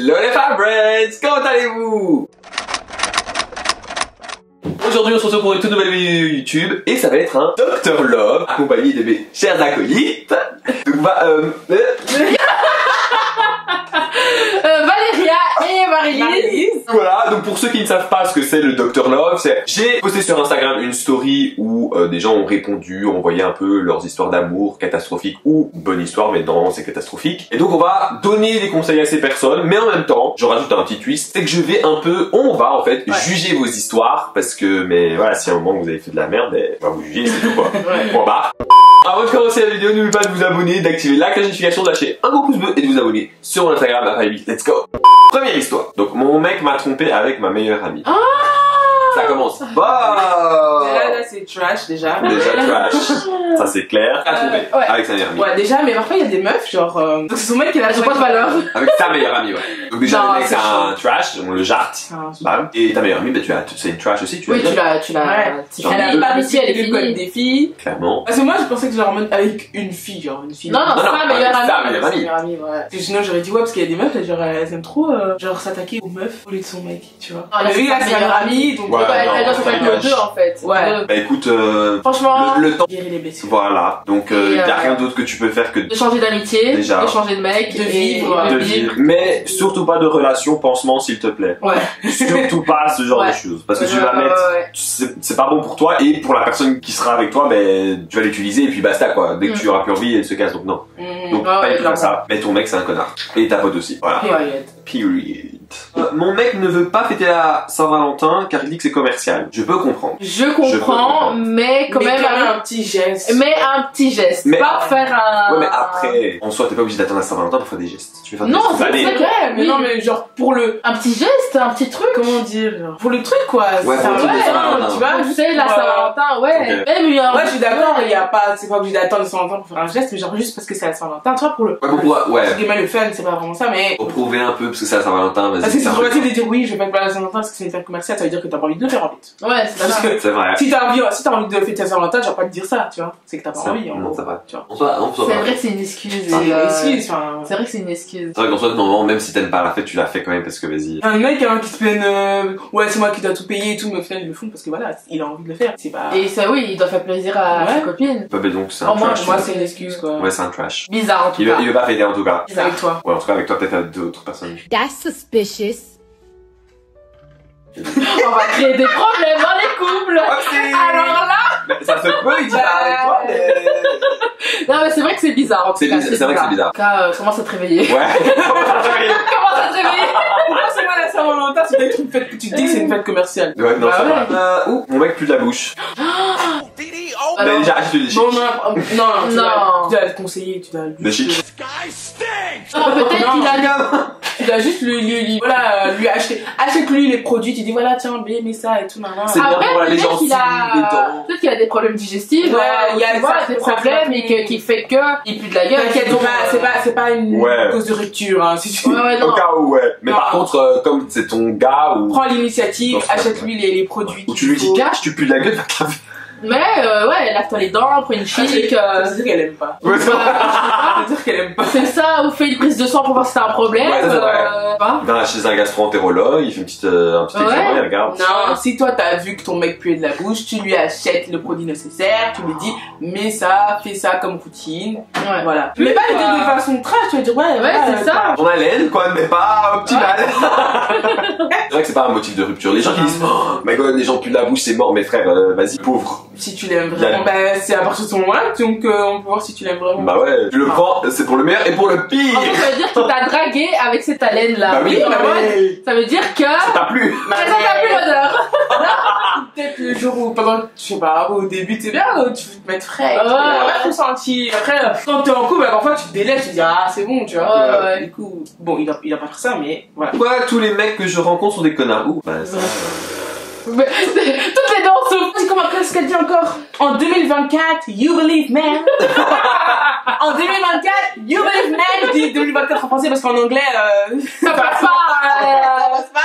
Hello les Fabreds, comment allez-vous? Aujourd'hui on se retrouve pour une toute nouvelle vidéo YouTube et ça va être un Dr Love accompagné de mes chers acolytes. Donc Valéria et Marie-Lise. Voilà, donc pour ceux qui ne savent pas ce que c'est le Dr Love, c'est j'ai posté sur Instagram une story où des gens ont répondu, ont envoyé un peu leurs histoires d'amour catastrophiques ou bonne histoire, mais non c'est catastrophique. Et donc on va donner des conseils à ces personnes, mais en même temps, je rajoute un petit twist, c'est que je vais un peu, on va en fait juger vos histoires, parce que, mais voilà, si à un moment vous avez fait de la merde, on va vous juger, c'est tout quoi. Bon bah. Avant de commencer la vidéo, n'oubliez pas de vous abonner, d'activer la cloche de notification, de lâcher un gros pouce bleu et de vous abonner sur mon Instagram à Fabi. Let's go! Première histoire. Donc mon mec m'a trompé avec ma meilleure amie. Ça commence. Bah là c'est trash déjà. Déjà trash. Ça c'est clair. A trompé avec sa meilleure amie. Ouais déjà, mais parfois il y a des meufs genre. Donc c'est son mec qui a pas de valeur. Avec ta meilleure amie, ouais. Donc déjà Non, le mec c'est chaud. un trash, on le jarte. Bah, et ta meilleure amie, bah c'est une trash aussi, tu Oui, l'as tu l'as. Elle a pas réussi à elle est le code finie. des filles. clairement. Parce que moi je pensais que genre en mode avec une fille, genre une fille. Non, Non, c'est ma meilleure avec sa amie. meilleure amie. Meilleure amie, ouais. Parce que sinon j'aurais dit ouais, parce qu'il y a des meufs, genre elles aiment trop genre s'attaquer aux meufs au lieu de son mec, tu vois. Non, là, Mais lui là c'est c'est sa sa meilleure meilleure amie, donc Ouais, Elle doit se mettre non, nos deux en fait. Ouais. Bah écoute, Franchement, le temps. Guérir les blessures. Voilà, donc Et, y a rien d'autre que tu peux faire que de changer d'amitié, Déjà. de changer de mec, De vivre. de vivre. Mais surtout pas de relation pansement s'il te plaît. Ouais. Surtout pas ce genre de choses. Parce que tu vas mettre, c'est pas bon pour toi et pour la personne qui sera avec toi, ben tu vas l'utiliser et puis basta quoi. Dès que tu auras plus envie, elle se casse donc non. Donc pas du tout comme ça. Mais ton mec c'est un connard. Et ta pote aussi. Voilà. Period. Mon mec ne veut pas fêter la Saint-Valentin car il dit que c'est commercial. Je peux comprendre. Je comprends, mais quand même un petit geste. Mais un petit geste. Mais- Pas faire un. Ouais mais après, en soi t'es pas obligé d'attendre la Saint-Valentin pour faire des gestes. Tu peux faire des Non, gestes c'est vanés. vrai. Ouais, mais Oui. non, mais genre pour le. Un petit geste, un petit truc. Comment dire genre, pour le truc quoi. Ouais, ça, pour le truc de ouais, Saint-Valentin. tu vois, Ah, juste tu sais, la pour, Saint-Valentin, ouais. Ok. Même il y a un- Ouais, je suis d'accord, il y a pas, c'est pas obligé d'attendre le Saint-Valentin pour faire un geste, mais genre juste parce que c'est la Saint-Valentin, tu vois, pour le. Ouais, pour pouvoir- ouais. C'est le fun, c'est pas vraiment ça, mais. Pour prouver un peu parce que c'est la Saint-Valentin, vas-y. Parce que c'est un trop peu- facile de dire oui, je vais pas te faire la Saint-Valentin parce que c'est une fête commerciale, ça veut dire que t'as pas envie de le faire en fait. Ouais, c'est Parce ça. que C'est vrai. si t'as envie de fêter la Saint-Valentin, je vais pas te dire ça, tu vois. C'est que t'as pas envie, en Non, gros. ça va. Tu vois. En soi, C'est vrai que c'est une excuse. C'est et, excuse, enfin. C'est vrai que c'est une excuse. C'est vrai qu'en soi, normalement, même si t'aimes pas la fête, tu la fais quand même parce que vas-y. Un mec hein, qui se plaint, ouais, c'est moi qui dois tout payer et tout, mais au final ils le font parce que voilà, il a envie de le faire. C'est pas. Et ça, oui, il doit faire plaisir à sa copine. Pas donc c'est un Oh, moi, trash. Moi, c'est une excuse quoi. Ouais, c'est un trash. Bizarre en tout Il cas. veut pas fêter en tout cas. C'est avec toi. Ouais, en tout cas, avec toi, peut-être à d'autres personnes. That's suspicious. On va créer des problèmes dans les couples. Alors là. Mais ça se peut, il dit pas avec toi, mais. Non, mais c'est vrai que c'est bizarre en tout C'est cas. bizarre, c'est vrai que c'est bizarre. En tout cas, commence à te réveiller. Ouais. Commence à te réveiller. Pourquoi c'est moi la Saint-Valentin, c'est peut-être une fête que tu te dis que c'est une fête commerciale. Ouais, non, Bah ça ouais. va. Ouh, mon mec pue de la bouche. Bah, Alors, déjà, je te dis. Non, tu Non. dois le conseiller, tu dois Le chic. non, peut-être qu'il a. Tu dois juste lui acheter. Achète-lui les produits, tu dis voilà, tiens, mais ça et tout, nanana. C'est bien Après, pour les peut-être gens qu'il les dents. Peut-être qu'il a des problèmes digestifs. Ouais, il y a tu vois, ça, des ça, problèmes ça, et qui fait que il pue de la gueule. T'inquiète, c'est pas une Ouais. cause de rupture, hein, si tu Ouais, Au non. cas où, ouais. Mais Non. par contre, comme c'est ton gars ou. prends l'initiative, Non, c'est achète-lui les produits. Ou tu lui dis cache, tu pues de la gueule, va te laver. Mais ouais, lave-toi les dents, prends une chic. Ça veut dire qu'elle aime pas. Ouais, c'est vrai. Ça veut dire qu'elle aime pas. C'est ça, ou fais une prise de sang pour voir si t'as un problème. Ouais, c'est vrai. Pas. Il va chez un gastro-entérologue, il fait un petit Ouais. examen, il regarde. Non, si toi t'as vu que ton mec puait de la bouche, tu lui achètes le produit nécessaire, tu lui dis, mets ça, fais ça comme routine. Ouais. Voilà. Mais pas le dire de façon trash, tu vas dire, ouais, c'est ça. On haleine, quoi, mais pas optimal. C'est vrai que c'est pas un motif de rupture. Les gens qui disent, oh my god, les gens puent de la bouche, c'est mort, mes frères, vas-y, pauvre. Si tu l'aimes vraiment, bah, c'est à partir de ce moment-là, donc on peut voir si tu l'aimes vraiment. Bah ouais, tu le prends, c'est pour le meilleur et pour le pire. En fait, ça veut dire qu'il t'a dragué avec cette haleine là. Bah oui, bah ouais. Ça veut dire que. Ça t'a plu. Ça t'a plus l'odeur. Peut-être le jour où, pendant, je sais pas, au début, c'est bien, tu veux te mettre frais, tu Ouais. vas pas ressenti. Après, quand t'es en couple, bah, parfois tu te délaisses, tu te dis, ah, c'est bon, tu vois. Ouais. Du coup, bon, il a pas fait ça, mais voilà. Pourquoi tous les mecs que je rencontre sont des connards? Ouh, bah ça. Mais, toutes les dents souffrent. Dis comment, qu'est-ce qu'elle dit encore? En 2024, you believe man. En 2024, you believe man. Je dis 2024 en français parce qu'en anglais, Ça passe ça pas. passe pas.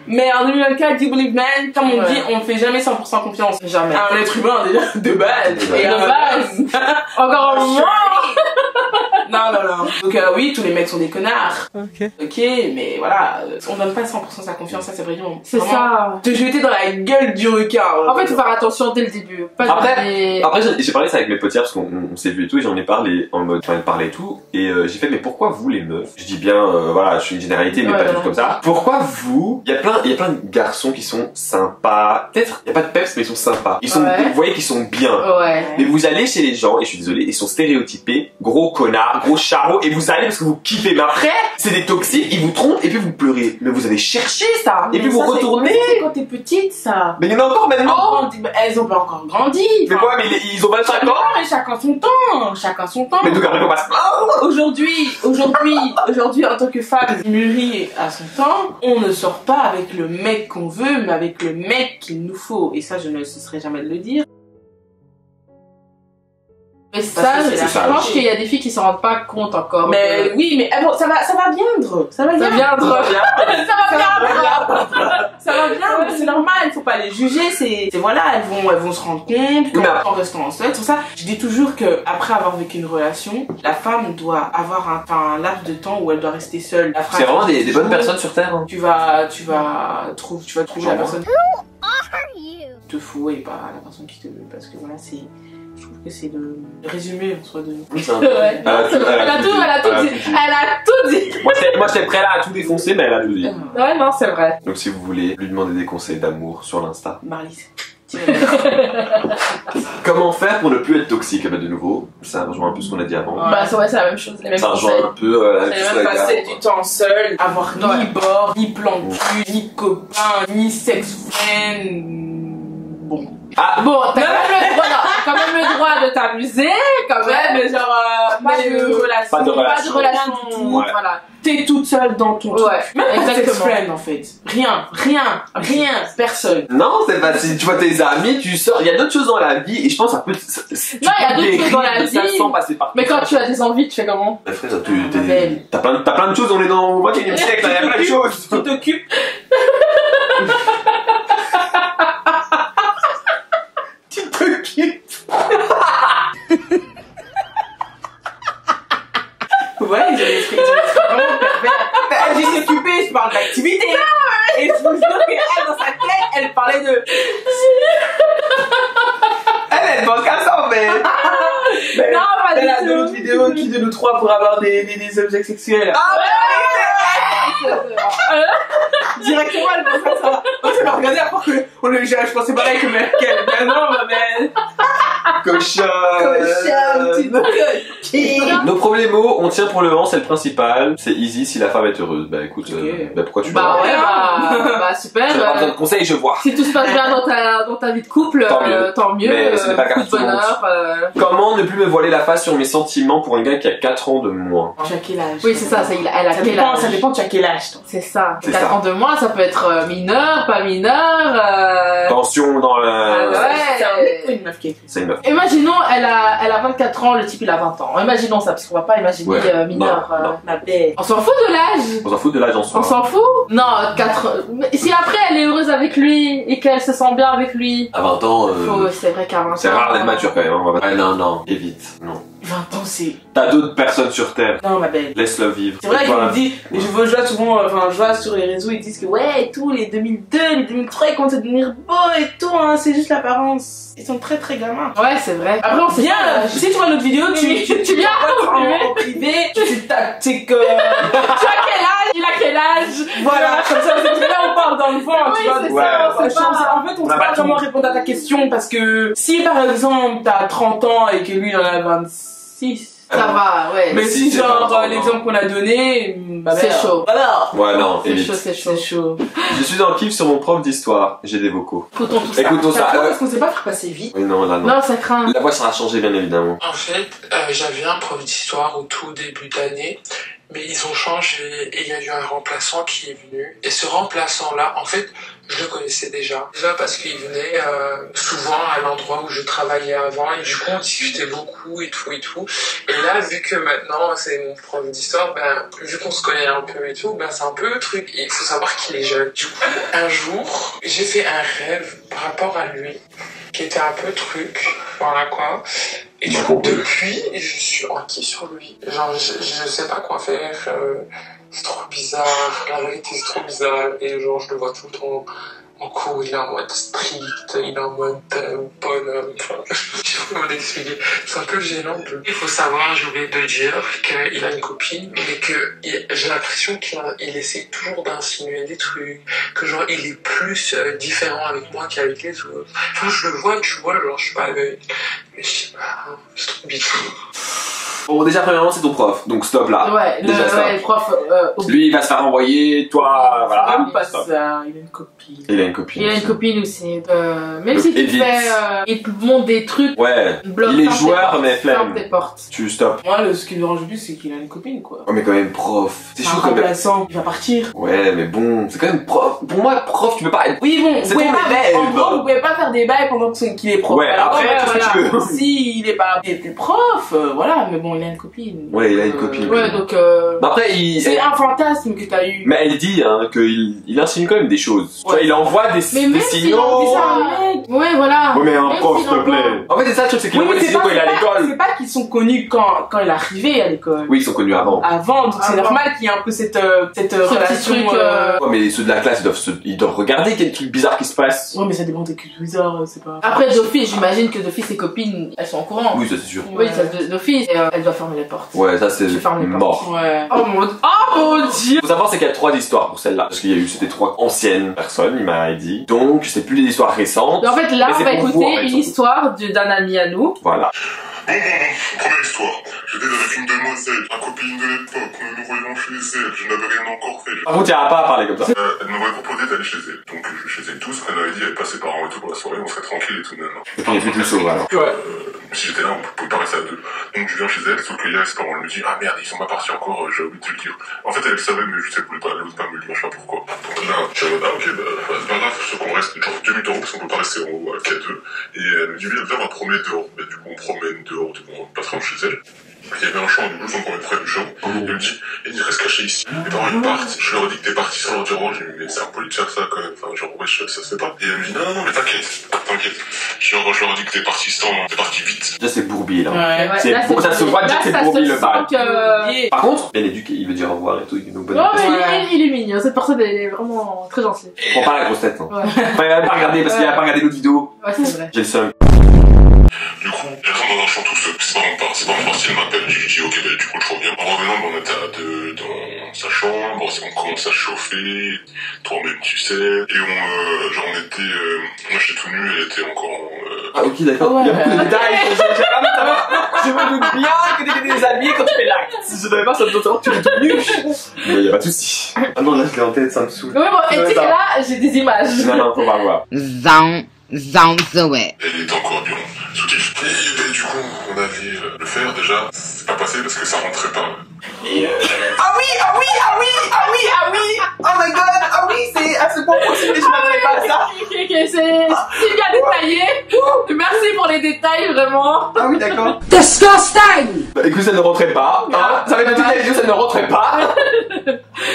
Mais en 2024, you believe man, comme on Ouais. dit, on fait jamais 100% confiance. Jamais. À un être humain, déjà, de base. De Et De base. Encore un moment. non. Donc oui, tous les mecs sont des connards. Ok, mais voilà, on donne pas 100% sa confiance, ça c'est vraiment... C'est ça. Te jeter dans la gueule du requin. En fait, faut faire attention dès le début. Pas Après, j'ai parlé ça avec mes potières parce qu'on s'est vu et tout, et j'en ai parlé en mode, enfin, elle parlait et tout, et j'ai fait, mais pourquoi vous les meufs, je dis bien, voilà, je suis une généralité, mais pas tout comme ça, pourquoi vous, il y a plein de garçons qui sont sympas, peut-être, il y a pas de peps, mais ils sont sympas, ils sont, vous voyez qu'ils sont bien, mais vous allez chez les gens, et je suis désolé, ils sont stéréotypés, gros connards, gros charros, et vous allez parce que vous kiffez, mais après, c'est des toxiques, ils vous trompent, et puis vous pleurez, mais vous avez cherché ça, et puis vous retournez. C'est quand t'es petite, ça. Mais il y en a encore maintenant. Elles ont pas encore grandi. Mais quoi, mais ils ont 25 ans. Mais chacun son temps. Mais donc après on passe. Aujourd'hui, en tant que femme mûrie à son temps, on ne sort pas avec le mec qu'on veut, mais avec le mec qu'il nous faut. Et ça, je ne cesserai jamais de le dire. Mais ça, je pense qu'il y a des filles qui s'en rendent pas compte encore. Mais oui, mais bon, ça va viendre. Ça va viendre, c'est normal, il faut pas les juger, c'est voilà, elles vont se rendre compte en restant seule, tout ça. Je dis toujours que après avoir vécu une relation, la femme doit avoir un laps de temps où elle doit rester seule. C'est vraiment des bonnes personnes sur terre. Hein. Tu vas trouver la personne qui te fout et pas la personne qui te veut, parce que voilà, c'est... Je trouve que c'est le résumé en soi de... Oui, ouais. Elle a tout dit. Moi j'étais prêt là à tout défoncer, mais elle a tout dit. Ouais, non, c'est vrai. Donc si vous voulez lui demander des conseils d'amour sur l'Insta, Marlise. comment faire pour ne plus être toxique? De nouveau, ça rejoint un peu ce qu'on a dit avant. Bah c'est vrai, c'est la même chose. Les mêmes ça rejoint un peu la même chose. Passer du temps seul, avoir ni bord, ni plan de cul, ni copain, ni sex friend. Bon. Ah bon, t'as quand même le droit de t'amuser, quand même, genre pas de relation du tout, voilà. T'es toute seule dans ton truc. Même exactement. Friend, en fait. Rien, personne. Non, c'est pas si tu vois tes amis, tu sors. Il y a d'autres choses dans la vie et je pense que ça peut. Non, il y a d'autres choses dans la vie. Mais quand tu as des envies, tu fais comment? Bah, frère, t'as plein de choses. On est dans le 21e siècle, il y a plein de choses. Tu t'occupes. Ouais, ils ont vraiment pervers. J'ai s'occupé, je parle d'activité. Et je vous jure qu'elle, dans sa tête, elle parlait de... Elle manque à ça, mais... Non, pas du tout. Elle a une vidéo qui de nous trois pour avoir des objets sexuels. Ah ouais. Directement, elle pense à ça. On s'est pas regardé après que... Je pensais pareil que Merkel. Mais non, ma belle. Cochon, Nos premiers mots, on tient pour le vent, c'est le principal. C'est easy si la femme est heureuse. Bah écoute, pourquoi tu bah super. J'ai pas besoin de conseils, je vois. Si tout se passe bien dans ta vie de couple, tant mieux. Mais ce n'est pas le cas de bonheur. Comment ne plus me voiler la face sur mes sentiments pour un gars qui a 4 ans de moins? Tu as quel âge? Oui, c'est ça, elle a quel âge? Ça dépend, tu as quel âge? C'est ça. 4 ans de moins, ça peut être mineur, pas mineur. Tension dans le... C'est un mec ou une meuf qui est... C'est une meuf. Imaginons, elle a 24 ans, le type il a 20 ans. Imaginons ça, parce qu'on va pas imaginer mineur. Ma belle. On s'en fout de l'âge. On s'en fout de l'âge en soi. On s'en fout? Non, 4... Si après elle est heureuse avec lui et qu'elle se sent bien avec lui. À 20 ans... C'est vrai qu'à 20 ans... C'est rare d'être mature quand même. Hein. Non, évite. Non. 20 ans, c'est... T'as d'autres personnes sur Terre. Non, ma belle. Laisse-le vivre. C'est vrai qu'il me dit, je vois souvent, je vois sur les réseaux, ils disent que ouais, et tout, les 2002, les 2003, ils comptent se devenir beaux et tout, hein, c'est juste l'apparence. Ils sont très très gamins. Ouais, c'est vrai. Après, on sait bien, si tu vois notre vidéo, tu viens en privé, tu tactiques, tu as quel âge? Il a quel âge? Voilà, comme ça, là, on parle dans le fond, tu vois. En fait, on ne peut pas vraiment répondre à ta question parce que si par exemple, t'as 30 ans et que lui, il en a 26, ça va, ouais. Mais si genre l'exemple qu'on a donné, c'est chaud. Voilà. Ouais, non, c'est chaud. Je suis dans le kiff sur mon prof d'histoire. J'ai des vocaux. Écoutons ça. Parce qu'on sait pas faire passer vite. Oui, non, là, non. Non, ça craint. La voix sera changée, bien évidemment. En fait, j'avais un prof d'histoire au tout début d'année. Mais ils ont changé et il y a eu un remplaçant qui est venu. Et ce remplaçant-là, en fait, je le connaissais déjà. Déjà parce qu'il venait souvent à l'endroit où je travaillais avant et du coup on discutait beaucoup et tout et tout. Et là, vu que maintenant c'est mon prof d'histoire, vu qu'on se connaît un peu et tout, c'est un peu le truc. Et il faut savoir qu'il est jeune. Du coup, un jour, j'ai fait un rêve par rapport à lui qui était un peu truc, voilà quoi. Et du coup, depuis, je suis enquis sur lui. Genre, je sais pas quoi faire. C'est trop bizarre. La vérité, c'est trop bizarre. Et genre, je le vois tout le temps en cours. Il est en mode strict. Il est en mode bonhomme. Enfin, je peux pas l'expliquer. C'est un peu gênant. Il faut savoir, j'ai oublié de dire qu'il a une copine, mais que j'ai l'impression qu'il essaie toujours d'insinuer des trucs. Que genre, il est plus différent avec moi qu'avec les autres. Enfin, je le vois, tu vois, genre, je suis pas aveugle. Mais je sais pas, c'est trop bizarre. Bon, déjà, premièrement, c'est ton prof, donc stop là. Ouais, déjà, stop. le prof. Lui, il va se faire envoyer, toi, voilà. Même pas ça, il a une copine. Il a une copine. Il a une copine aussi. Même si tu évite. il te montre des trucs. Ouais, il est joueur, mais ferme flemme. tes portes. Tu stop. Moi, ce qui me dérange le plus, c'est qu'il a une copine, quoi. Oh, mais quand même, prof. C'est Un chaud quand même. remplaçant, il va partir. Ouais, mais bon, c'est quand même prof. Pour moi, prof, tu peux pas être. Oui, bon, C'est vous pouvez ton pas, élève. en gros, vous pouvez pas faire des bails pendant qu'il est prof. Ouais, Alors, après, tout ce que tu veux. Si il est pas prof, voilà, mais bon, il a une copine. Ouais, il a une copine. Ouais, donc. Après, il. C'est un fantasme que t'as eu. Mais elle dit hein, qu'il insinue quand même des choses. Tu vois, il envoie des Mais même s'il envoie signaux. ça, mec. Ouais, voilà. Ouais, mais un Même prof, s'il s'il te envoie- plaît. En fait, c'est ça le truc, c'est qu'il Oui, envoie mais des signaux quand il est à l'école. c'est pas qu'ils sont connus quand il est arrivé à l'école. Oui, ils sont connus avant. Avant, donc c'est Avant. normal qu'il y ait un peu cette petit relation. truc, Ouais, mais ceux de la classe, ils doivent regarder qu'il y a des trucs bizarres qui se passent. Ouais, mais ça dépend des cultures bizarres, c'est pas. Après, d'office, j'imagine que d'office, ses copines, elles sont au courant. Oui, ça c'est sûr. Oui, ça, d'office, et, elle doit fermer les portes. Ouais, ça c'est Je ferme les portes. mort. Ouais. Oh mon dieu! Faut savoir, c'est qu'il y a 3 histoires pour celle-là. Parce qu'il y a eu, c'était 3 anciennes personnes, il m'a dit. Donc, c'est plus des histoires récentes. En fait, là, Mais on c'est va pour vous, écouter en fait, une surtout. histoire d'un ami à nous. Voilà. Première histoire. J'étais avec une demoiselle, ma copine de l'époque. Nous nous voyons chez elle. Je n'avais rien encore fait. Par contre, il n'y a pas à parler comme ça. Elle m'avait proposé d'aller chez elle. Donc, je vais chez elle tous. Elle m'avait dit, elle passe ses parents et tout pour la soirée. On serait tranquille et tout, même. Et puis, il y a plus le saut, alors. Ouais. Si j'étais là, on pouvait pas rester à deux. Donc, je viens chez elle, sauf que là, ses parents me disent, ah merde, ils sont pas partis encore, j'ai oublié de te le dire. En fait, elle savait, mais je sais, elle voulait pas me le dire, je sais pas pourquoi. Donc là, je suis en mode, ah ok, c'est pas grave, ce qu'on reste, genre 2 minutes en haut, parce qu'on peut pas rester en haut qu'à deux. Et elle me dit, viens, on va promener dehors. Mais du coup, on promène dehors, on passera chez elle. Il y avait un champ, du coup, on promène près du champ. Il me dit, il reste caché ici. Mes parents, ils partent. Je leur dis que t'es parti sans leur dire, oh, j'ai dit, mais c'est impoli de faire ça, quand même. Enfin, genre, ouais, ça se fait pas. Et elle me dit, non, mais t'inquiète. Je leur dis que t'es parti vite. Là, c'est Bourbier, là. Ouais. C'est Là, ça se voit dire que c'est Bourbier le bal. que... Par contre, bien éduqué, il veut dire au revoir et tout, il nous bonne. Non, mais Ouais. il est mignon. Cette personne, elle est vraiment très gentille. Prends pas la grosse tête, hein. Ouais, Enfin, il a pas regardé parce qu'il a pas regardé l'autre vidéo. ouais, c'est vrai. J'ai le seum. Du coup, j'attends dans un champ tout seul. C'est pas mon parti, elle m'appelle. Je lui dis, ok, bah, du coup, je reviens. En revenant, on était à deux dans sa chambre. On commence à chauffer. Toi-même, tu sais. Et genre, on était, moi, j'étais tout nu, elle était encore Ah, ok, d'accord. Ouais. Il y a beaucoup de détails. Je me doute bien que t'étais déshabillé quand tu fais l'acte. Si je savais pas, ça me doit savoir que tu es tout nu. Mais y a pas de souci. Ah non, là, je l'ai en tête, ça me saoule. Oui, bon, et tu sais que là, j'ai des images. Non, faut pas voir. elle était encore bien soutif. Et du coup, on allait le faire déjà. C'est pas passé parce que ça rentrait pas. Oh my god, ah oui, c'est à ce point possible que je m'attendais pas à ça. Ok, c'est si bien détaillé. Merci pour les détails, vraiment. Ah oui, d'accord. Disgusting! Bah, écoute, ça ne rentrait pas. Hein. Ça va être toute la vidéo, ça ne rentrait pas.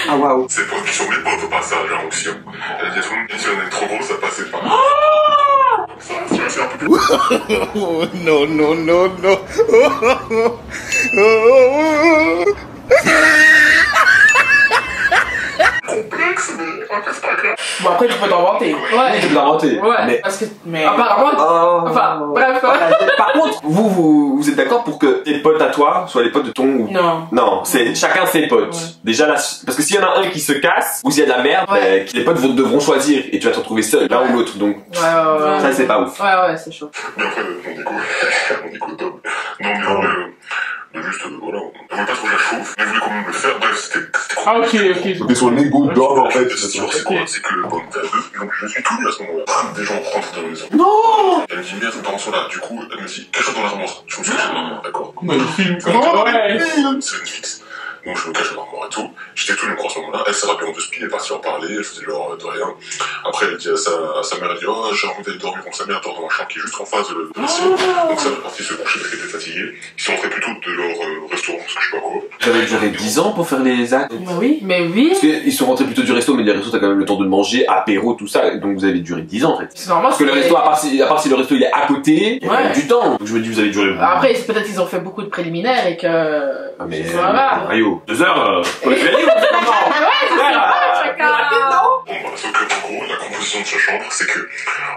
Ah waouh. C'est pas qui sont mes potes au passage, hein, aussi. Elle a dit à tout le monde, si on est trop gros, ça passait pas. Ça, c'est un peu plus. Oh, no, no, no, no. complexe, mais en fait, c'est pas grave. Bon, après, tu peux t'inventer. Ouais. Tu peux l'inventer. Ouais. Mais Parce que, mais. Apparemment. Oh. Enfin, bref. Par contre, vous êtes d'accord pour que tes potes à toi soient les potes de ton ou... Non. Non, c'est chacun ses potes. Ouais. Déjà là, parce que s'il y en a un qui se casse ou s'il y a de la merde, Ouais. les potes devront choisir et tu vas te retrouver seul, l'un ou l'autre. Donc Ouais, ouais, ouais. ça c'est pas ouf. Ouais, c'est chaud. Mais après, on écoute top. Non, mais en vrai, juste, voilà, on voulait pas trop que je la chauffe, mais on voulait quand même le faire. Bref, c'était Ah, ok. C'était sur l'ego d'homme, en fait. c'est quoi? C'est que, bon, t'as deux, donc je suis tout nu à ce moment-là. Bam, des gens rentrent dans la maison. Non! Elle me dit, merde, mes parents sont là. Du coup, elle me dit, cache-toi dans l'armoire. Je me suis caché dans l'armoire, d'accord? Mais le film, comment? Ouais. C'est Netflix. Donc je me cache dans l'armoire et tout. J'étais tout libre à ce moment-là. Elle s'est rappelée en deux spies, elle est partie en parler, elle faisait genre de rien. Après elle dit à sa mère, elle dit oh j'ai envie d'aller dormir, donc sa mère dort dans la chambre qui est juste en face de la WC. Donc sa mère est partie se coucher parce qu'elle était fatiguée. Ils sont rentrés plutôt de leur restaurant, parce que je sais pas quoi. J'avais duré 10 ans pour faire les actes. Bah oui, mais oui. Parce qu'ils sont rentrés plutôt du resto, mais les restos t'as quand même le temps de manger, apéro, tout ça, donc vous avez duré 10 ans en fait. C'est normal. Parce que le resto, à part si le resto il est à côté, il y a quand même du temps. Donc je me dis vous avez duré. Après peut-être ils ont fait beaucoup de préliminaires et que. Ah mais. Voilà. 2 heures pour les faire libre. Ouais, c'est ça, chacun. Bon, bah, sauf que, en gros, la composition de sa chambre, c'est que,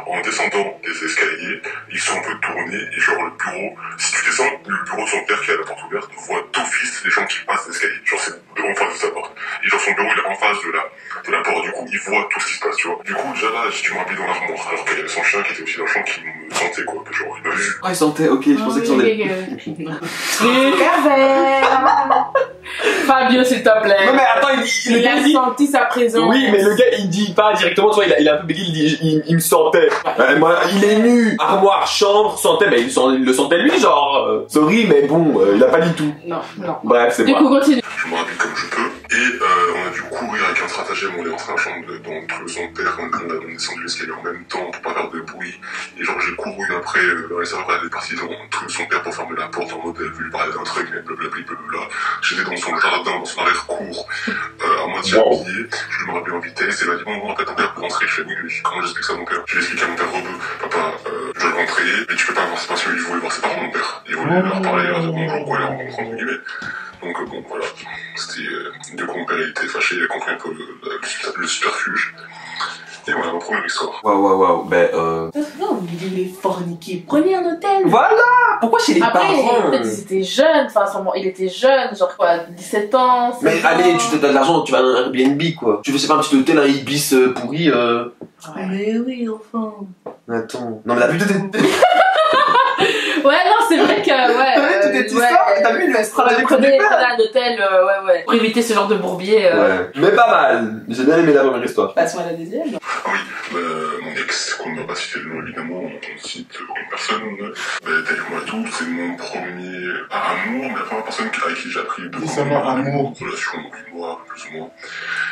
en descendant des escaliers, ils sont un peu tournés, et genre, le bureau, si tu descends, le bureau de son père qui a la porte ouverte, voit d'office les gens qui passent l'escalier. Genre, c'est en face de sa porte. Et genre, son bureau, il est en face de la porte, du coup, il voit tout ce qui se passe, tu vois. Du coup, déjà là, j'ai dû me rappeler dans l'armoire, alors qu'il y avait son chien qui était aussi dans la chambre qui me sentait, quoi, que genre, il m'a vu. Ah, il sentait, ok, je pensais qu'il sentait. Fabio, s'il te plaît. Non mais attends, il a senti sa présence. Oui, mais le gars il dit pas directement, tu vois, il a un peu bégayé, il dit il me sentait. Moi, il est nu, armoire, chambre, sentait, mais il le sentait lui, genre, sorry, mais bon, il a pas dit tout. Non. Bref, c'est Du coup, continue. Je me rappelle comme je peux, et on a dû courir avec un stratagème, on est rentré dans la chambre d'entre son père, on a descendu l'escalier en même temps pour pas faire de bruit, et genre j'ai couru après, les serveurs elle est partie entre son père pour fermer la porte en mode elle veut lui parler d'un truc, mais blablabla. J'étais dans son jardin, dans son arrière-cour, à moitié habillé, je me rappelle en vitesse, et elle m'a dit bon, en fait ton père peut rentrer, je fais oui, comment j'explique ça à mon père? Je lui explique à mon père, papa, je vais rentrer, mais tu peux pas voir ses parents, il voulait voir ses parents, mon père, il voulait leur parler, leur dire bonjour, quoi, les rencontrer entre guillemets. Donc bon, voilà, c'était, du coup mon père il était fâché, il a compris un peu le superfuge. Et voilà ma première histoire. Waouh, ben Non, vous voulez forniquer, prenez un hôtel. Voilà. Pourquoi chez les Après, parents? peut-être ils étaient jeunes, enfin, il était jeune, genre quoi, 17 ans. Mais allez, tu te donnes de l'argent, tu vas dans un Airbnb quoi. Tu veux, c'est pas un petit hôtel, un Ibis pourri Mais oui, enfin. Attends. Non mais la vue de tes... Ouais, non, c'est vrai que, ouais. T'as vu toute cette histoire? T'as vu, elle se travaille avec Prenez un hôtel, ouais. Pour éviter ce genre de bourbier. Ouais. Mais pas mal. J'ai bien aimé la première histoire. Passons à la deuxième. Ah oui, mon ex, qu'on ne va pas citer le nom évidemment, on cite une personne, tel que moi et tout, c'est mon premier amour, mais la première personne avec qui j'ai appris de amour. Relation, donc 8 mois, plus ou moins.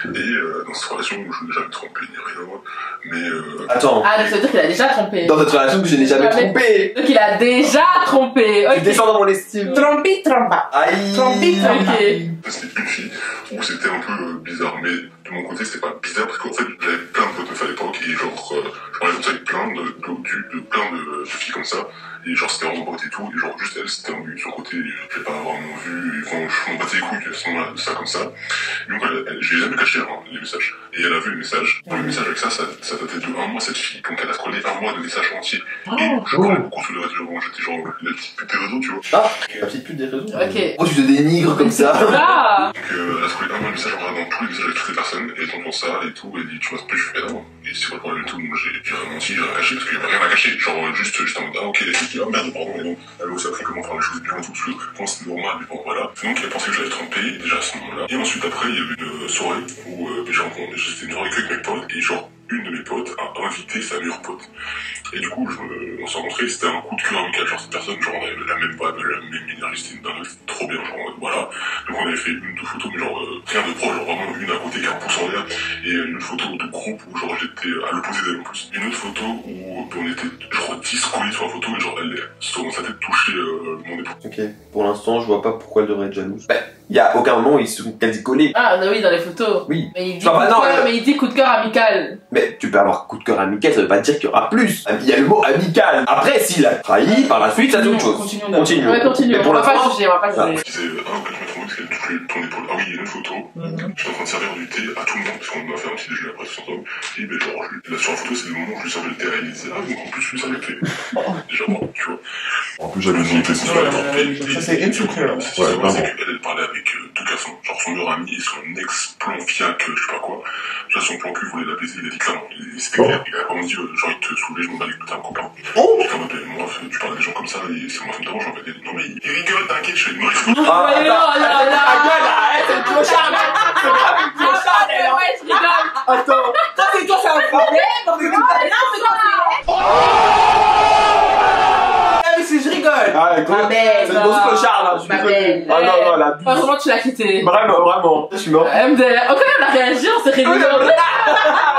Et dans cette relation, je n'ai jamais trompé ni rien, mais Attends. Ah, donc ça veut dire qu'il a déjà trompé. Dans cette relation que je n'ai jamais trompé. Donc il a déjà trompé. Tu descends dans mon estime. Trompi, trompa. Aïe. Trompi, trompa. Ok. c'était une fille où c'était un peu bizarre, mais de mon côté c'était pas bizarre parce qu'en fait j'avais plein de potes meufs à l'époque et genre je parlais comme ça avec plein de filles comme ça et genre c'était vraiment pote et tout et genre juste elle c'était un but sur le côté je l'ai pas vraiment vu et enfin je m'en battais les couilles à ce moment-là de ça comme ça et donc je l'ai jamais caché les messages et elle a vu le message avec ça datait de 1 mois cette fille donc elle a scrollé 1 mois de messages entiers et je parlais beaucoup sur les réseaux j'étais genre la petite pute des réseaux tu vois La petite pute des réseaux. Ok. Oh tu te dénigres comme ça. Ah. donc elle a scrollé 1 mois de messages en regardant tous les messages avec toutes les personnes et t'entends ça et tout et elle dit tu m'as trompé je fais non et c'est pas le problème du tout moi j'ai rien menti j'ai rien caché parce qu'il y avait rien à cacher genre juste en mode ah ok la fille oh merde pardon et donc elle a aussi appris comment faire les choses bien et tout parce que je pense que c'était normal mais bon voilà donc elle pensait que j'avais trompé déjà à ce moment là et ensuite après il y avait une soirée où c'était une soirée avec mes potes et genre une de mes potes a invité sa meilleure pote et du coup on s'est rencontrés c'était un coup de cœur amical genre cette personne genre on avait la même vibe la même énergie c'était une dingue c'était trop bien genre voilà donc on avait fait une deux photos mais genre rien de proche genre vraiment une à côté qui a un pouce en l'air et une photo de groupe où genre j'étais à l'opposé d'elle en plus une autre photo où on était genre 10 collés sur la photo et genre elle sur sa tête touchait mon épaule. Ok, pour l'instant je vois pas pourquoi elle devrait être jalouse. Bah, y a aucun moment où ils sont quasi collés. Ah, bah oui, dans les photos. Oui. Mais il dit, mais il dit coup de cœur amical. Mais tu peux avoir coup de cœur amical, ça veut pas dire qu'il y aura plus. Il y a le mot amical. Après, s'il a trahi, par la suite, ça c'est autre chose. Continue. Ouais, continue. Mais pour On va pas l'instant, juger, on va pas juger. Je disais, que je me trompais parce qu'elle touchait ton épaule. Ah oui, il y a une photo. J'étais en train de servir du thé à tout le monde parce qu'on a fait un petit déjeuner après ce ensemble. Et ben genre, là sur la photo, c'est le moment où je lui servais le thé à elle. Il disait, ah donc en plus, je lui servais le thé. Déjà, bon, tu vois. En plus, j'avais dit que Ça c'est insecure. Ouais, elle parlait avec deux garçons, genre son meilleur ami et son ex-plan fiac, je sais pas quoi. Déjà, son plan cul voulait la baiser, il a dit clairement. C'était clair. Il a vraiment dit, j'ai envie de te soulever, je m'en bats les couilles, t'es un copain. J'étais en mode, moi, tu parles à des gens comme ça, et c'est moi, ça me dérange, en fait. Non, mais il rigole, t'inquiète, je fais une Ah, c'est trop charme. C'est grave une clochard, elle. Ouais, je rigole. Attends. Toi, c'est toi, c'est un problème. Non, mais je rigole. Ah, c'est une grosse clochard là. Ma belle. Ah non, la abuse. Vraiment, tu l'as quitté. Vraiment. Je suis mort. MDR. Ok, on a réagi, on s'est réveillé en deux.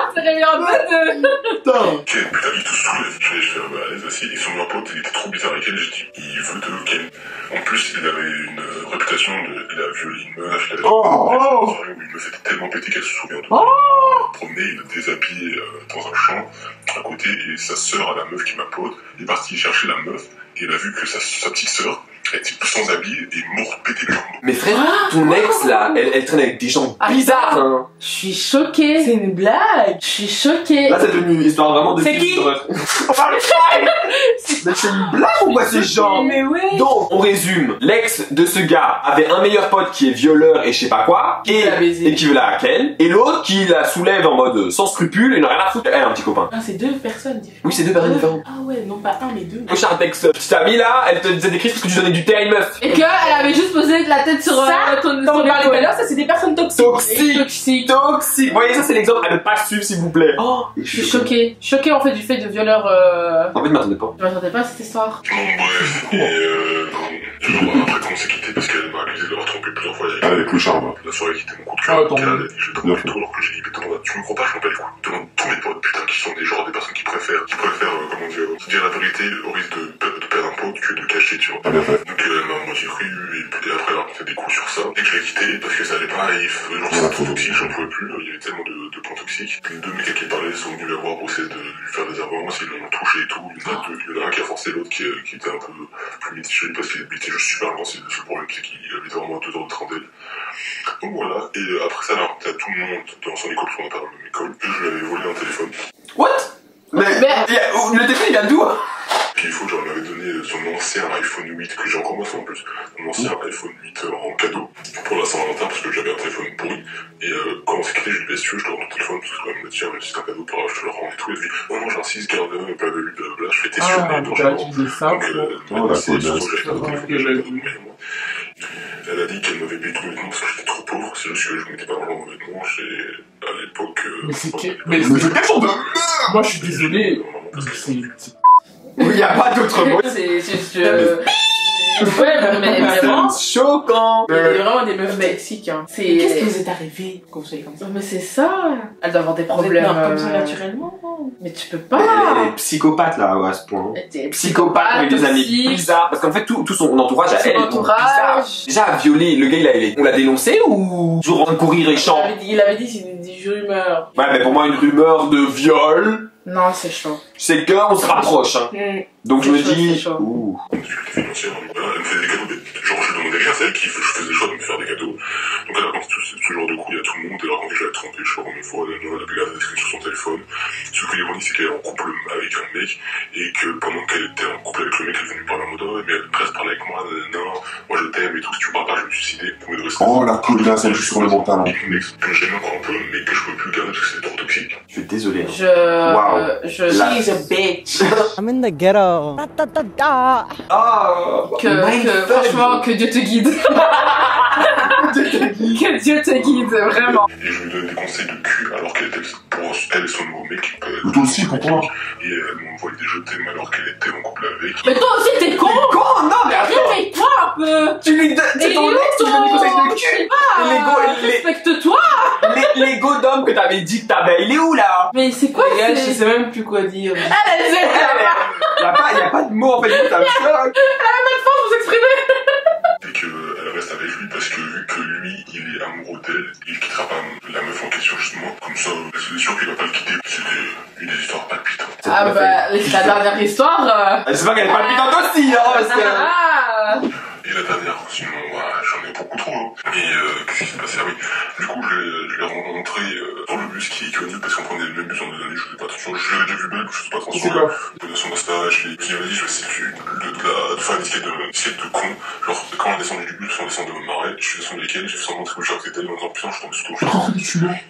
On s'est réveillé en deux. Putain. Ken, putain, il te saoule. Je fais, bah, allez, vas-y. Et son meilleur pote, il était trop bizarre avec elle. J'ai dit, il veut de Ken. En plus, il avait une réputation de, il a violé une meuf, il avait une meuf était tellement pétée qu'elle se souvient de promener, il a déshabillé dans un champ à côté, et sa sœur à la meuf qui m'applaudit est partie chercher la meuf, et il a vu que sa petite sœur était sans habit et morte pétée les jambes. Mais frère, ton ex là, elle traîne avec des gens bizarres, hein. Je suis choquée. C'est une blague. Je suis choquée. Là, c'est devenu une histoire vraiment de C'est film qui d'horreur. Mais c'est une blague ou quoi ces gens? Mais oui. Donc, on résume. L'ex de ce gars avait un meilleur pote qui est violeur et je sais pas quoi, et qui veut la hacken, et l'autre qui la soulève en mode sans scrupule et n'a rien à foutre. Elle a un petit copain. Ah, c'est deux personnes différentes. Oui, c'est deux personnes différentes. Ah ouais, non pas un mais deux. Moi, j'ai un texte. Petite amie là, elle te disait des crises parce que tu donnais du thé à une meuf. Et qu'elle avait juste posé la tête sur ton Quand on parlait tout à l'heure, ça c'est des personnes toxiques. Toxique. Vous voyez, ça c'est l'exemple à ne pas suivre s'il vous plaît. Oh, je suis choquée. Choquée en fait du fait de violeur. En fait, je m'attendais pas. Je m'attendais pas à cette histoire. Bon, bref, et après quand on s'est quitté, parce qu'elle m'a accusé de l'avoir trompé plusieurs fois, Ah, les clochards, là. la soirée qui était mon coup de cœur, elle a dit que j'ai trompé tout alors que j'ai dit, putain, tu me crois pas, je m'en bats les couilles. Devant tous mes potes, putain, qui sont des genres des personnes qui préfèrent, comment dire la vérité au risque de perdre un pote que de cacher, tu vois. Ah, bien fait. Donc elle m'a moitié cru, et puis après elle a fait des coups sur ça, et que je l'ai quitté parce que ça allait pas, et genre c'était trop toxique, j'en pouvais plus, il y avait tellement de points toxiques. Les deux mecs à qui parlaient sont venus la voir pour essayer de lui faire des avances, ils l'ont touché et tout, il y en a un qui a forcé l'autre qui était un peu plus mitigé parce qu'il était juste super lent, c'est le seul problème, c'est qu'il habitait vraiment à 2 heures de train d'elle. Donc voilà, et après ça, elle a raconté à tout le monde dans son école, parce qu'on n'a pas dans la même école, que je lui avais volé un téléphone. What? Mais le téléphone il vient d'où? Puis il faut que je lui avais donné son ancien iPhone 8, que j'ai encore moi ça en plus, mon ancien iPhone 8 en cadeau pour la Saint-Valentin, parce que j'avais un téléphone pourri. Et quand on s'est quitté, je lui ai dit, si tu veux, je te rends ton téléphone, parce que quand même, tiens, c'est un cadeau, je te le rends et tout. Elle dit, non, non, j'ai un 6, garde, blablabla, blablabla, je fais tes sur les donc elle a utilisé ça donc, elle a dit qu'elle m'avait payé tous mes vêtements parce que j'étais trop pauvre, c'est juste que je mettais pas d'argent dans mes vêtements, à l'époque... Mais c'est que... Mais c'est tellement de merde. Moi je suis désolé. Il y a pas d'autre mot. C'est juste. Ouais, mais vraiment. C'est choquant. Il y a vraiment des meufs toxiques, hein. Qu'est-ce qui vous est arrivé quand vous soyez comme ça? Mais c'est ça. Elle doit avoir des problèmes. Comme ça naturellement. Mais tu peux pas. Elle est psychopathe là, à ce point. T'es Psychopathe avec des amis bizarres. Parce qu'en fait, tout son entourage à elle. entourage. Déjà, à violer, le gars, on l'a dénoncé ou toujours en train de courir et chant? Il avait dit c'est des rumeurs. Ouais, mais pour moi, une rumeur de viol, Non, c'est chaud. c'est qu'on se rapproche, hein. Donc je me dis, Ouh. Financière, elle me faisait des cadeaux, genre je demandais rien, c'est elle qui faisait le choix de me faire des cadeaux. Donc elle a raconté ce genre de couilles à tout le monde, elle a raconté que j'avais trompé, je sais pas combien de fois, elle a regardé des screens sur son téléphone. Ce que l'ironie c'est qu'elle est en couple avec un mec, et que pendant qu'elle était en couple avec le mec, elle est venue parler en mode, oh, mais elle reste parler avec moi, non, moi je t'aime et tout, si tu me parles pas, je vais me suicider pour me rester. Oh, la connasse, elle joue sur le mental. Et mon ex, que j'aime encore un peu, mais que je peux plus garder parce que c'était trop toxique. je suis désolé. She's a bitch. I'm in the ghetto. Da, da, da, da. Franchement, que Dieu te guide. Que Dieu te guide, vraiment. Et je lui donnais des conseils de cul alors qu'elle était pour elle et son nouveau mec. Mais toi aussi, pourquoi? Et elle m'envoyait des jeux de thème alors qu'elle était en couple avec. Mais toi aussi, t'es con. Con, non, mais attends. Réveille-toi un peu. Tu lui donnes, c'est ton ex, tu lui donnes des conseils de cul. Respecte-toi. L'ego d'homme que t'avais dit que t'avais, il est où là? Mais c'est quoi? Les gars, je sais même plus quoi dire. Y a pas de mots en fait, ça me choque. Vous exprimer. Et qu'elle reste avec lui parce que vu que lui, il est amoureux d'elle, il quittera pas la meuf en question justement. Comme ça, c'est sûr qu'il va pas le quitter. C'était une des histoires palpitantes. Ah bah, la dernière histoire. J'espère qu'elle est palpitante aussi, hein, parce que... Et la dernière, sinon, j'en ai beaucoup trop. Hein. Mais qu'est-ce qui s'est passé? Ah oui, du coup, je l'ai rencontré dans le bus qui est connu parce qu'on prenait le même bus en 2 années, je faisais pas attention. Je l'avais déjà vu belle, je faisais pas attention. Il donnait son stage, et puis vas-y, je vais essayer de faire une skate de con. Genre, quand on est descendu du bus, on descend de Marais, je suis descendu avec elle, j'ai fait semblant de trébucher que c'était elle, en disant putain, je suis tombé sous ton chat.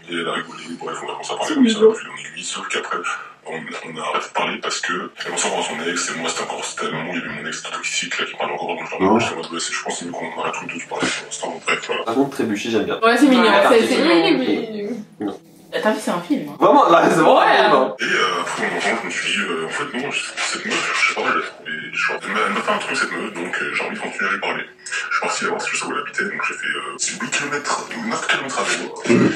Et elle a rigolé, bref, on a commencé à parler comme ça, on a fait en aiguille, sauf qu'après, on a arrêté de parler parce que elle m'en encore son ex, et moi c'était le moment où il y avait mon ex toxique là qui parlait encore, donc je suis en mode je pense que c'est mieux qu'on arrête tous les deux de parler pour l'instant, bref voilà. Par contre, trébucher, j'aime bien. Ouais, c'est mignon, c'est mignon. T'as vu, c'est un film. Hein. Vraiment, là, c'est vraiment un film. Hein. Et après, en mangeant, je me suis dit, en fait, non, cette meuf, je sais pas, je l'ai trouvée, elle m'a fait un truc, cette meuf, donc j'ai envie de continuer à lui parler. Je parti là voir parce que je savais où elle habitait, donc j'ai fait 8 km, 9 km à vélo.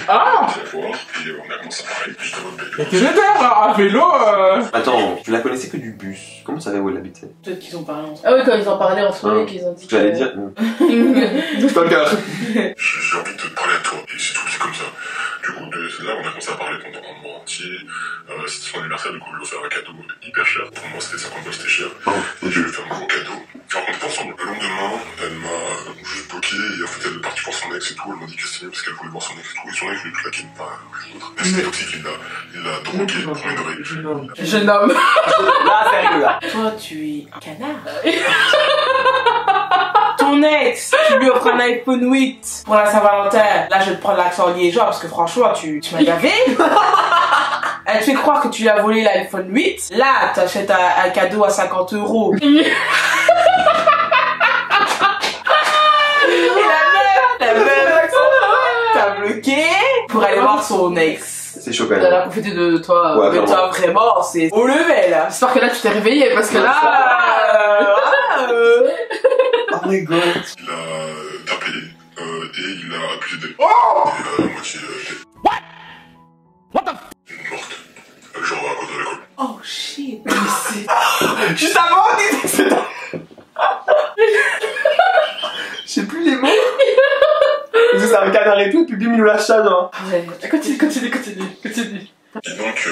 Ah! Et on a commencé à parler, puis j'étais en mode Mais t'es déter, à vélo, Attends, je la connaissais que du bus. Comment ça savait où elle habitait? Peut-être qu'ils ont parlé ensemble. Ah oui, quand ils en parlaient entre eux et qu'ils ont dit. J'allais dire. Stalker. j'ai envie de te parler à toi, et c'est tout, c'est comme ça. Du coup, de là, on a commencé à parler pendant un mois entier. C'était son anniversaire, du coup, je lui ai offert un cadeau hyper cher. Pour moi, c'était 50 balles, c'était cher. Et je lui ai fait un gros cadeau. Alors, on était ensemble. Le lendemain, elle m'a juste bloqué, et en fait, elle est partie voir son ex et tout. Elle m'a dit que c'était parce qu'elle voulait voir son ex et tout. Et son ex, je lui ai claqué une part, l'autre. Mais c'était toxique, il l'a drogué pour une oreille. Jeune homme. Là, sérieux, là. Toi, tu es un canard. Ton ex, tu lui offres un iPhone 8 pour la Saint-Valentin. Là, je vais te prendre l'accent liégeois parce que franchement, tu m'as gavé. Elle te fait croire que tu lui as volé l'iPhone 8. Là, t'achètes un cadeau à 50 €. Et la meuf, t'as bloqué pour aller voir son ex. C'est chaud quand Elle même. a profité de toi. Ouais, Mais toi, vraiment, c'est au level. J'espère que là tu t'es réveillé parce que là. Oh my god. Il a tapé, et il a abusé d'elle. Oh! Et la moitié d'elle. What the f? Morte. Genre à cause de l'alcool. Oh shit. Juste avant, on disait que c'était. Je sais plus les mots. Parce que c'est un canard et tout, et puis bim, il nous lâche ça, genre. Ouais. Continue. Et donc,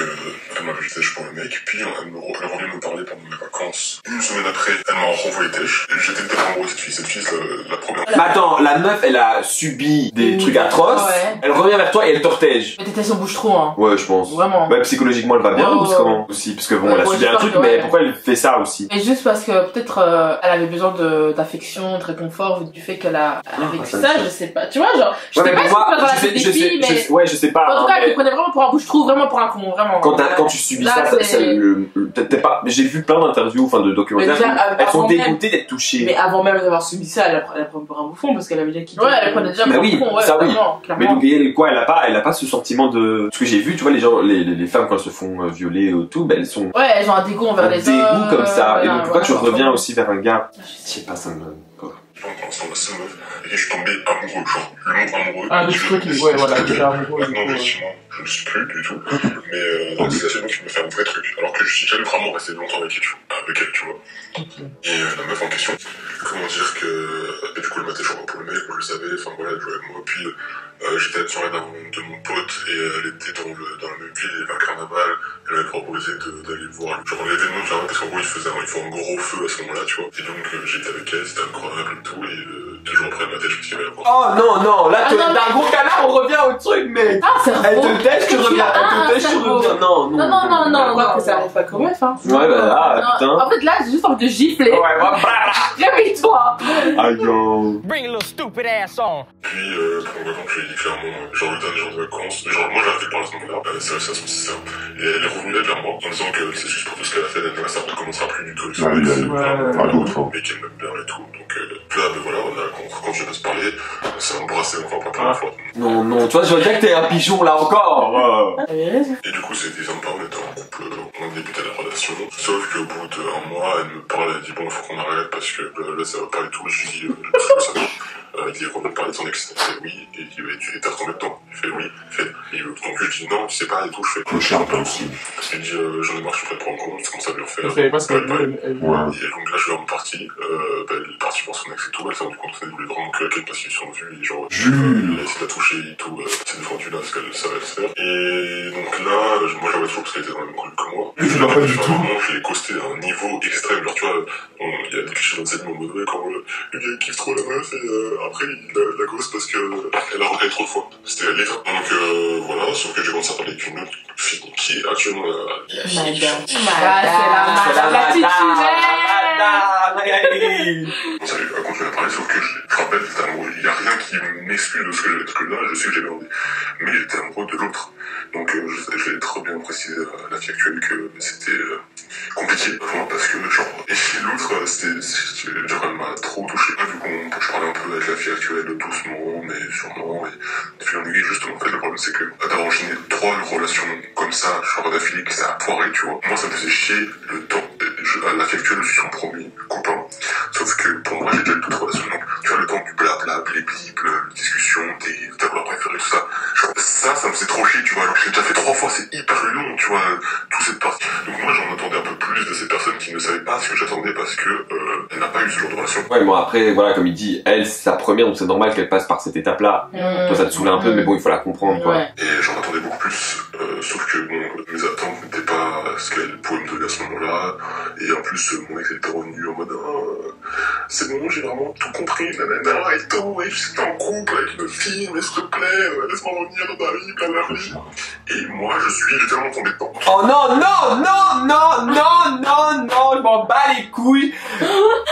elle m'a vu têche pour le mec, puis elle revient me parler pendant mes vacances. Une semaine après, elle m'a renvoyé têche. J'étais peut-être amoureux de cette fille. Cette fille, c'est la première. Mais attends, la meuf, elle a subi des trucs atroces. Ouais. Elle revient vers toi et elle t'ortège. Mais t'étais son bouche-trou, hein. Ouais, je pense. Vraiment. Ouais, psychologiquement, elle va bien Ouais, ou c'est ouais. comment aussi? Parce que bon, elle a Ouais, subi un j'espère truc, que mais ouais. pourquoi elle fait ça aussi? Et juste parce que peut-être elle avait besoin d'affection, de réconfort du fait qu'elle a vécu ça me ça, fait. je sais pas. Tu vois, genre, je Ouais, sais mais pas pour si moi, c'est dans la je tête des sais, filles, mais. ouais, je sais pas. En tout cas, hein, elle te prenait vraiment pour un bouche-trou, vraiment pour un con, vraiment. quand tu subis Là, ça, c'est- t'es pas. J'ai vu plein d'interviews, enfin de documentaires. Mais déjà, où elles sont avant même- dégoûtées d'être touchées. Mais avant même d'avoir subi ça, elle a pris pour un bouffon parce qu'elle avait déjà quitté. Ouais, elle prenait déjà Bah pour oui, un con, ouais, ça oui. clairement. Mais donc elle, quoi, elle a pas ce sentiment de. Ce que j'ai vu, tu vois, les gens, les femmes quand elles se font violer ou tout, ben elles sont. Ouais, elles ont un dégoût envers Un les dégoût hommes. comme ça. Et donc pourquoi tu voilà. reviens aussi vers un gars? Je sais pas, ça me. Pour l'instant, la seule meuf avec qui je suis tombé amoureux, genre le mot amoureux. Ah, du truc, ouais, voilà, tu es amoureux. Maintenant, effectivement, je ne suis plus du tout. Mais donc, c'est assez long qui me fait un vrai truc. Alors que je suis jamais vraiment resté longtemps avec elle, tu vois. Et la meuf en question, comment dire que. Et du coup, elle m'a toujours pour le mec, moi je le savais, enfin voilà, elle jouait avec moi. Puis j'étais à une soirée de mon pote et elle était dans la même ville, il y avait un carnaval. Elle m'avait proposé d'aller voir genre l'événement du carnaval parce qu'en gros ils font un gros feu à ce moment-là, tu vois. Et donc j'étais avec elle, c'était incroyable et tout. Et 2 jours après, elle m'a dit, je me suis dit, Oh non, là, Ah, non, d'un gros canard, on revient au truc, mec. Ah, c'est Elle te teste, tu reviens. Elle te teste, tu reviens. Non. Non, Quoi que ça arrive pas comme meuf, hein. Ouais, bah là, Non, putain. en fait, là, j'ai juste envie de gifler. Ouais, bah, Réveille-toi. aïe, yo. Bring a little stupid ass on. Puis, pour mes vacances, je lui ai dit clairement, genre le dernier jour de vacances, genre moi j'avais fait par la semaine dernière, c'est son sister, et elle est revenue vers moi en disant que c'est juste pour tout ce qu'elle a fait, ça ne recommencera plus du tout avec son Ouais, ex, à d'autres, hein. mais qu'elle m'aime bien et tout, donc là, ben voilà, on a continué à se parler, on s'est embrassé encore pour la première fois. Non, tu vois, je veux dire que t'es un pigeon là encore. Elle avait raison. Et du coup, c'était sympa, on était en couple, on débutait la relation, sauf qu'au bout d'1 mois, elle me parle, elle dit bon, il faut qu'on arrête parce que là, ça va pas et tout, je lui dis, il dit qu'on veut parler de son ex, elle fait oui, et il dit, mais tu étais retombé dedans, il fait oui, il fait, et donc je dis non, tu sais pas et tout, je fais, Clochard, un peu aussi. parce qu'il dit, j'en ai marre, je suis prêt pour un con, je commence à lui en faire. Je savais pas ce qu'elle voulait. Ouais. Et donc là, je suis en partie, elle est partie voir son ex et tout, elle s'est rendu compte qu'elle voulait vraiment que la quête parce qu'ils sont vus, et genre, elle essaie de la toucher et tout, elle s'est défendue là parce qu'elle savait le faire. Et donc là, moi j'avais toujours parce qu'elle était dans le même groupe que moi. Mais tu l'as pas du tout. Vraiment, je l'ai costé à un niveau extrême, genre tu vois, il y a des clichés dans cette en mode, ouais, quand le gars il kiffe trop la meuf et après il la gosse parce que elle a regardé trop de fois. C'était la livre. Donc voilà, sauf que j'ai commencé à parler avec une autre fille qui est actuellement la fille. La titulaire. Ça lui a continué à parler, sauf que je rappelle, j'étais amoureux. Il n'y a rien qui m'excuse de ce que j'avais, parce que là, je sais que j'ai merdé. Mais j'étais amoureux de l'autre. Donc, je vais très bien préciser à la fille actuelle que c'était compliqué, vraiment, parce que, genre, et l'autre, genre, elle m'a trop touché. Là, du coup, je parlais un peu avec la fille actuelle, doucement, mais sûrement, et de fil en aiguille, justement, en fait, le problème, c'est que d'avoir enchaîné 3 relations comme ça, genre d'affilée, que ça a poiré, tu vois. Moi, ça me faisait chier le temps. Je à l'acte actuel, je suis son premier copain. Sauf que pour moi, j'ai déjà eu d'autres relations. Donc, tu vois, le temps du blabla, les bibles, les discussions, ta couleur préférée, tout ça. Genre, ça me faisait trop chier, tu vois. Alors, je l'ai déjà fait 3 fois, c'est hyper long, tu vois, toute cette partie. Donc, moi, j'en attendais un peu plus de ces personnes qui ne savaient pas ce que j'attendais parce que, elle n'a pas eu ce genre de relation. Ouais, bon, après, voilà, comme il dit, elle, c'est sa première, donc c'est normal qu'elle passe par cette étape-là. Toi, ça te saoule un peu, mais bon, il faut la comprendre, quoi. Ouais. Et j'en attendais beaucoup plus, sauf que bon, mes attentes n'étaient pas ce qu'elle pouvait me donner à ce moment-là. Et en plus, mon ex était revenu en mode c'est bon, j'ai vraiment tout compris, nanana, et tout, et j'étais en couple avec une fille, mais s'il te plaît, laisse-moi revenir dans ta vie, blablabla. Et moi, je suis littéralement tombé dedans. Oh non, non, non, non, non, non, non, je m'en bats les couilles.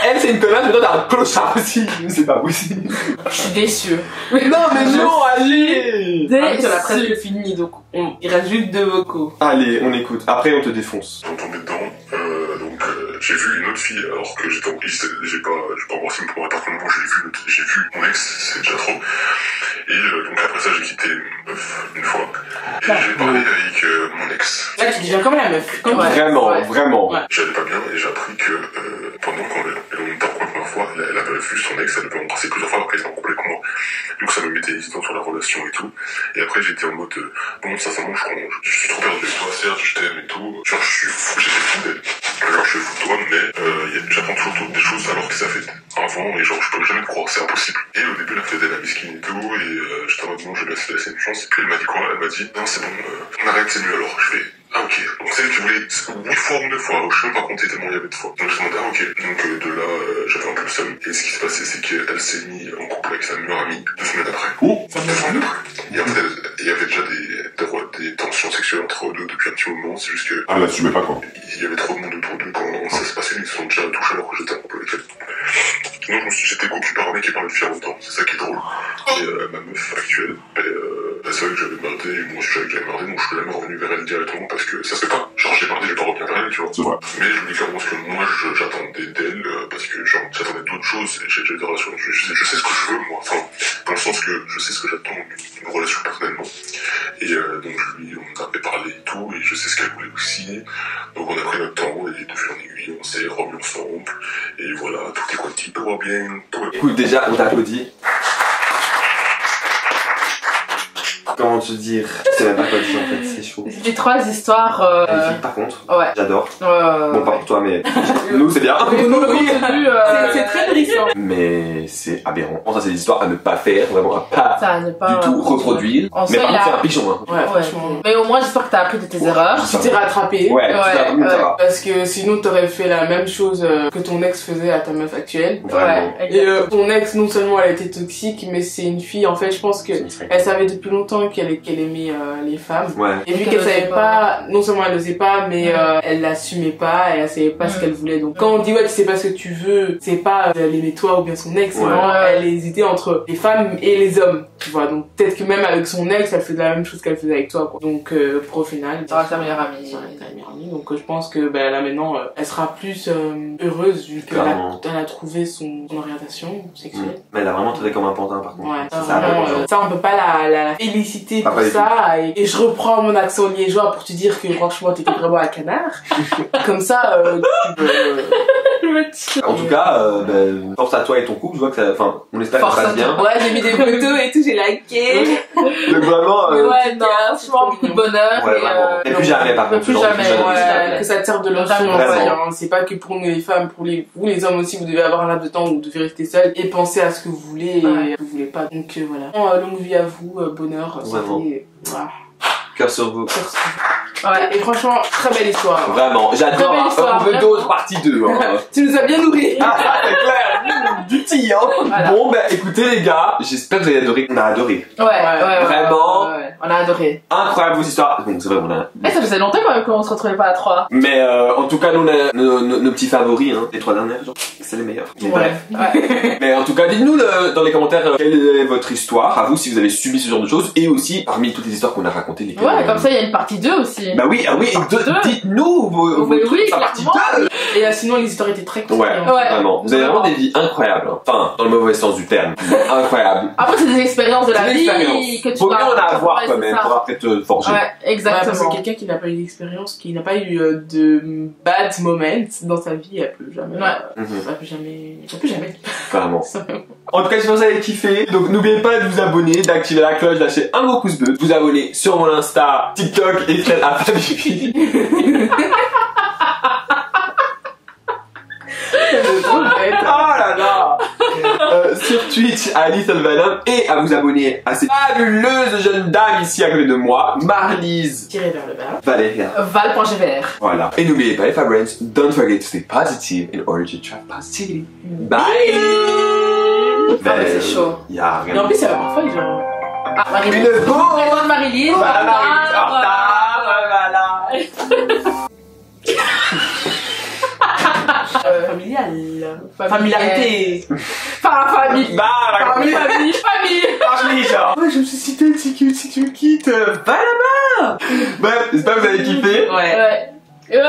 Elle, c'est une connasse, mais toi, t'as un clochard aussi. C'est pas possible. Je suis déçue. Non, mais non, allez. On a presque fini, donc il reste juste 2 vocaux. Allez, on écoute. Après, on te défonce. Ils sont tombés dedans, donc j'ai vu une autre fille alors que j'étais en liste, j'ai pas encore signé pour mon appartement, j'ai vu mon ex, c'est déjà trop. Et donc après ça, j'ai quitté une fois. Et j'ai parlé avec mon ex. Là, tu deviens comme la meuf. Vraiment, vraiment. Ouais. J'allais pas bien et j'ai appris que pendant qu'on était en couple la première fois, elle avait vu son ex, elle avait embrassé plusieurs fois alors qu'elle était en couple avec moi. Donc ça me mettait hésitant sur la relation et tout. Et après j'étais en mode bon, sincèrement, je suis trop perdu avec toi, certes, je t'aime et tout. Genre j'étais fou d'elle. Genre je suis fou de toi, mais j'apprends toujours des choses alors que ça fait avant et genre je peux jamais te croire, c'est impossible. Et au début elle faisait la misquine et tout et j'étais en mode bon, je vais laisser une chance. Et puis elle m'a dit quoi? Elle m'a dit non c'est bon, on arrête, c'est mieux alors. Je fais ah ok, donc c'est elle qui voulait 8 fois ou 9 fois, je sais même pas compter tellement il y avait de fois. Donc je me demandais ah ok, donc de là j'avais un peu le seum. Et ce qui s'est passé c'est qu'elle s'est mise en couple avec sa meilleure amie 2 semaines après. 2 semaines après. Et en fait il y avait déjà des tensions sexuelles entre eux deux depuis un petit moment, c'est juste que... Ah, là, tu mets pas quoi. Il y avait trop de monde autour d'eux quand ça se passait, ils se sont déjà touchés alors que j'étais en couple avec elle. Donc j'étais cocu par un mec qui parlait depuis longtemps, c'est ça qui est drôle. Et ma meuf actuelle, elle savait que j'avais merdé, et moi je savais que j'avais merdé, donc je suis jamais revenu vers elle directement parce que ça se fait pas. Genre j'ai merdé, je vais pas revenir vers elle, tu vois. C'est vrai. Mais je lui dis clairement ce que moi j'attendais d'elle, parce que genre j'attendais d'autres choses, et j'ai déjà des relations, je sais ce que je veux moi, enfin, dans le sens que je sais ce que j'attends d'une relation personnellement. Et donc on avait parlé et tout, et je sais ce qu'elle voulait aussi. Donc on a pris notre temps, et de fil en aiguille, on s'est remis ensemble, et voilà, tout est quanti, tout va bien, tout va bien. Écoute, déjà, on t'applaudit. Comment te dire? Je sais même pas quoi dire en fait, c'est chaud. C'était 3 histoires. Magnifique, par contre, Ouais. j'adore. Bon, pas pour toi, mais nous, c'est bien. C'est très nourrissant. Mais c'est aberrant. Ça, c'est des histoires à ne pas faire, vraiment à pas, Ça ne pas du tout reproduire. En Mais soi, par il contre, a- c'est un pigeon, hein. Ouais, franchement. Mais au moins, j'espère que t'as appris de tes erreurs. Tu t'es rattrapé. Ouais, ça va. Parce que sinon t'aurais fait la même chose que ton ex faisait à ta meuf actuelle. Vraiment. Et ton ex, non seulement elle a été toxique, mais c'est une fille, en fait, je pense que elle savait depuis longtemps qu'elle aimait les femmes. Ouais. Et vu Qu'elle qu'elle osait savait pas, non seulement elle osait pas, mais elle l'assumait pas, elle savait pas ce qu'elle voulait. Donc quand on dit ouais, tu sais pas ce que tu veux, c'est pas elle aimait toi ou bien son ex, c'est Ouais. vraiment elle hésitait entre les femmes et les hommes, tu vois. Donc peut-être que même avec son ex, elle faisait la même chose qu'elle faisait avec toi, quoi. Donc pour au final, Ça va ta meilleure amie. ça reste ta meilleure amie. Donc je pense que là maintenant, elle sera plus heureuse vu qu'elle Clairement. elle a trouvé son orientation sexuelle. Mais elle a vraiment traité comme un pantin, par contre. Ouais, ça, Ça, vraiment, vraiment. ça on peut pas la féliciter Ah, pour pas du ça. Et je reprends mon accent liégeois pour te dire que franchement t'étais vraiment un canard. Comme ça, tu peux... En tout cas, force à toi et ton couple, je vois que ça, enfin, on espère que ça Force se à passe bien. Ouais, j'ai mis des photos et tout, j'ai liké. Donc vraiment, Ouais, non, franchement, beaucoup de bonheur. ouais, vraiment. Et plus jamais, par contre, plus ce genre de jamais, choses, ouais. jamais. Que ça te serve de leçon Vraiment. aussi, hein. C'est pas que pour nous les femmes, pour vous les hommes aussi, vous devez avoir un laps de temps où vous devez rester seul et penser à ce que vous voulez et Ouais. vous voulez pas. Donc voilà. Longue vie à vous, bonheur, Vraiment. santé. Voilà. Cœur sur vous. Ouais. Et franchement, très belle histoire. Vraiment, Très j'adore. belle histoire, On veut vraiment. d'autres partie 2. Hein. Tu nous as bien nourris. Ah, c'est clair. Du petit, hein. Voilà. Bon, écoutez les gars, j'espère que vous avez adoré. On a adoré. Ouais, ouais. Vraiment. Ouais. On a adoré. Incroyable vos histoires. Bon, c'est vrai, on a. Eh, ça faisait longtemps quand même qu'on se retrouvait pas à 3. Mais en tout cas, nous, on a nos petits favoris, hein. Les 3 dernières, genre, c'est les meilleurs. Mais bref. Ouais. Mais en tout cas, dites-nous dans les commentaires quelle est votre histoire, à vous si vous avez subi ce genre de choses, et aussi parmi toutes les histoires qu'on a racontées. Ouais, comme ça, il y a une partie 2 aussi. Bah oui, ah oui, et Partie deux. dites-nous vos Oui, trucs oui, sur la partie clairement. 2. Et sinon, les histoires étaient très cool. Ouais, vraiment. Vous avez vraiment des vies incroyables. Hein. Enfin, dans le mauvais sens du terme. Incroyable. Après, c'est des expériences de la vie que tu Faut mieux en avoir ouais, quand même pour après te forger. Ouais, Ouais, exactement. parce que quelqu'un qui n'a pas eu d'expérience, qui n'a pas eu de bad moments dans sa vie, elle peut jamais. Elle peut jamais. Vraiment. En tout cas, j'espère que vous avez kiffé. Donc, n'oubliez pas de vous abonner, d'activer la cloche, de lâcher un gros pouce bleu, de vous abonner sur mon Insta, TikTok et celle à Fabipi. Oh là là. Sur Twitch à Little Venom et à vous abonner à ces fabuleuses jeunes dames ici à côté de moi, Marlise, Tirez vers le bas. Valéria, Val.gvr. voilà. Et n'oubliez pas les Fabrens, don't forget to stay positive in order to attract positivity. Bye. Ah mais c'est chaud. Y'a rien. Et en plus, c'est parfois, genre. Ah, Marie-Lise. Une bonne Bonne Marie-Lise. Voilà, en retard, voilà. Familial. Familiarité. Famille. Bah, Famille. Marlise, genre. Ouais, je me suis cité si tu me quittes. Va là-bas. Bref, j'espère que vous avez kiffé. Ouais. Ouais.